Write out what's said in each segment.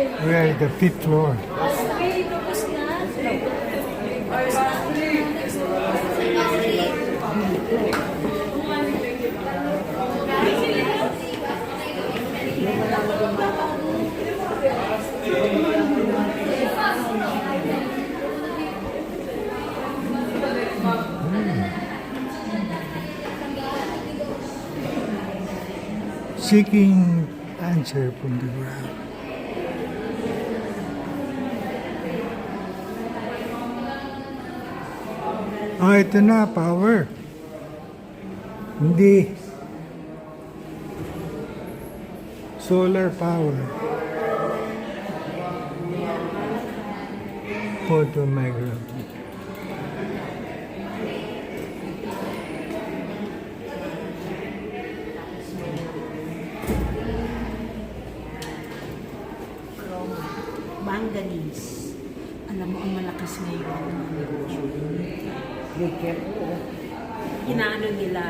We are at the fifth floor. Seeking answer from the ground. Ito na, power. Hindi. Solar power. Photomicrography. Manganese. Alam mo, ang malakas ngayon ang negosyo. Inaano nila.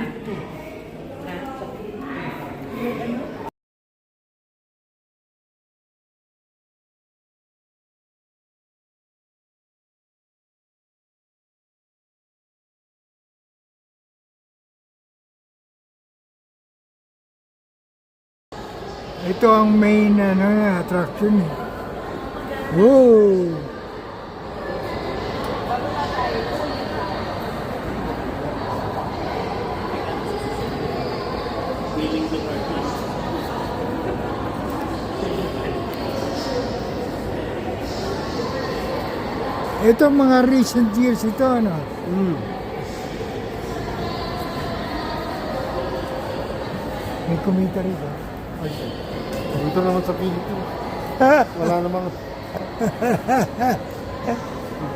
Ito ang main attraction. Whoa! Ito mga recent years ito, ano? May kumita rito. Dito naman sa Philippines. Wala namang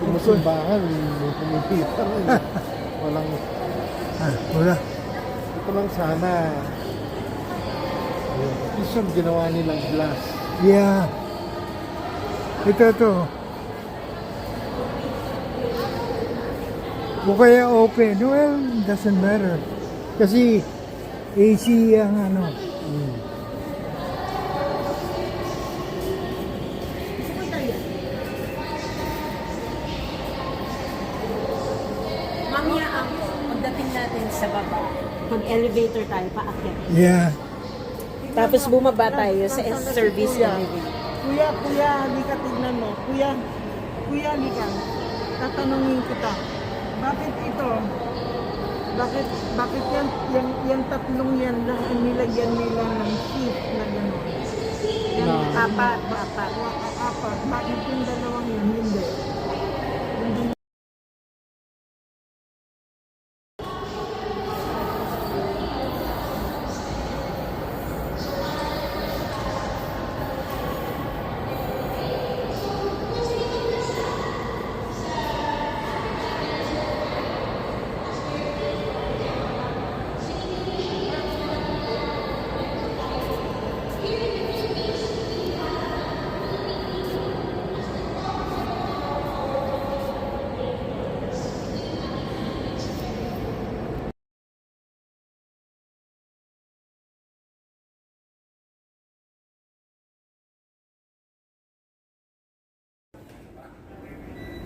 masimbahan, may pumipita rin. Walang, Wala. ito lang sana. Ito yung ginawa nilang glass. Yeah. Ito. O kaya open. Well, doesn't matter. Kasi AC ang ano. Mamaya ang pagdating natin sa baba, mag-elevator tayo, paakyat. Yeah. Tapos bumaba tayo sa service elevator. Kuya, halika, tignan mo. Kuya, halika. Tatanungin kita. Bakit ito? Bakit yan tatlong yan lang inilagyan nila ng sheet na gano'n? Yan, apat. Bakit yung dalawang yun? Hindi.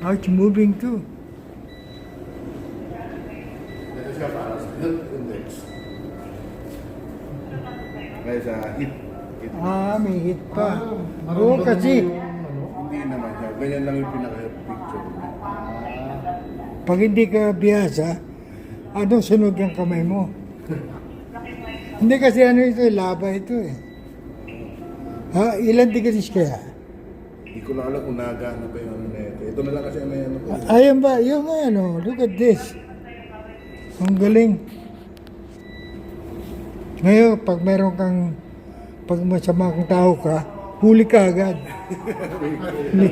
How it's moving too. Ito siya para sa health index. Kaya sa heat. May hit pa. Oo, Maramdaman kasi mo yung, hindi naman siya. Ganyan lang yung pinaka-picture. pag hindi ka biyasa, sunog yung kamay mo. Hindi kasi ito, laba ito eh. Ilan degrees kaya? Hindi ko na alam kung nagana pa yung ano na ito. Ito na lang kasi ano yan. Ayan ba? Yung look at this. Ang galing. Ngayon, pag masama kang tao ka, huli ka agad.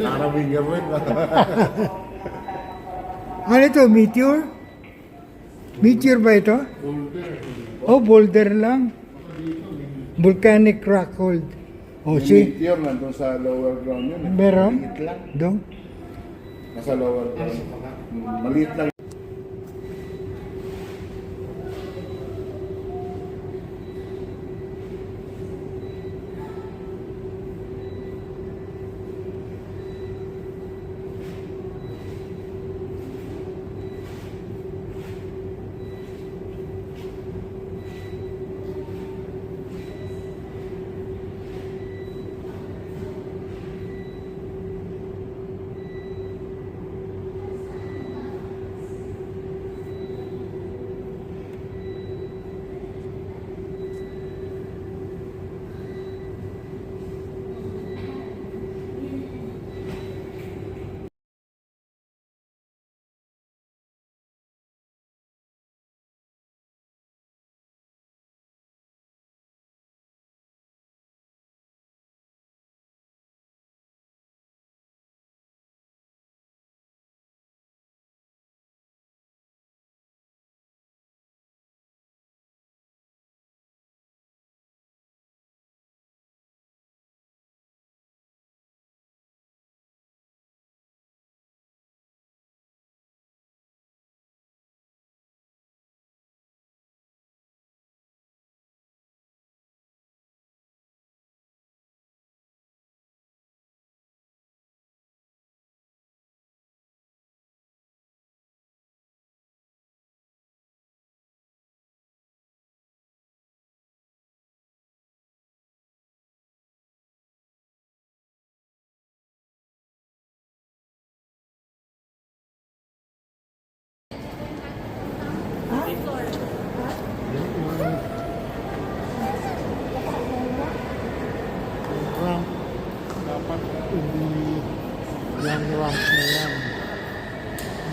Arabing gawin. Ano ito? Meteor? Meteor ba ito? Boulder lang. Volcanic rock hold. Yung See? meteor nandun sa lower ground yun. Meron? Maliit lang. Dong? Nasa lower ground. Maliit lang.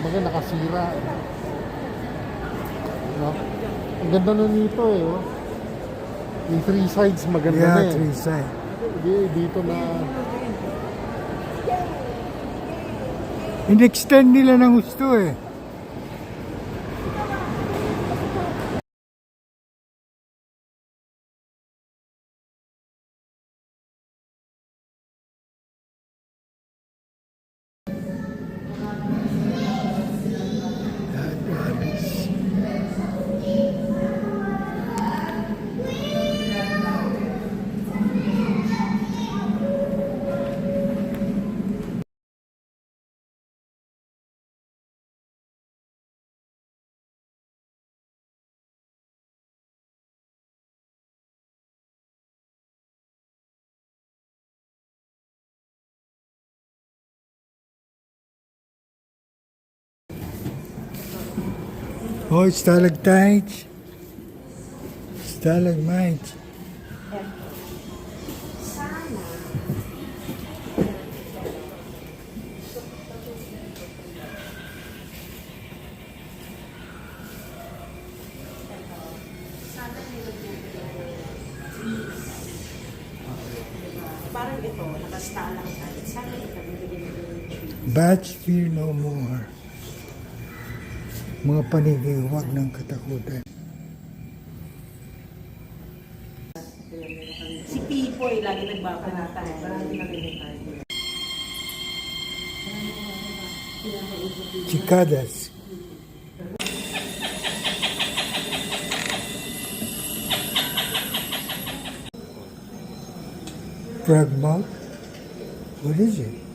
Kumbaga nakasira. No? Ang ganda nun nito eh. Oh. Yung three sides maganda na Yeah, eh. three side. Dito na... In-extend nila ng gusto eh. Oh, stalactites. Stalagmites. Parang ito, nakastala lang tayo. Sana ito, bibigyan mo yung Bats fear no more. Mga panigiwag ng katakutan. Si Pipoy, lagi nagbabanatan. Marami narinig tayo. Chikadas. Frog mouth? What is it?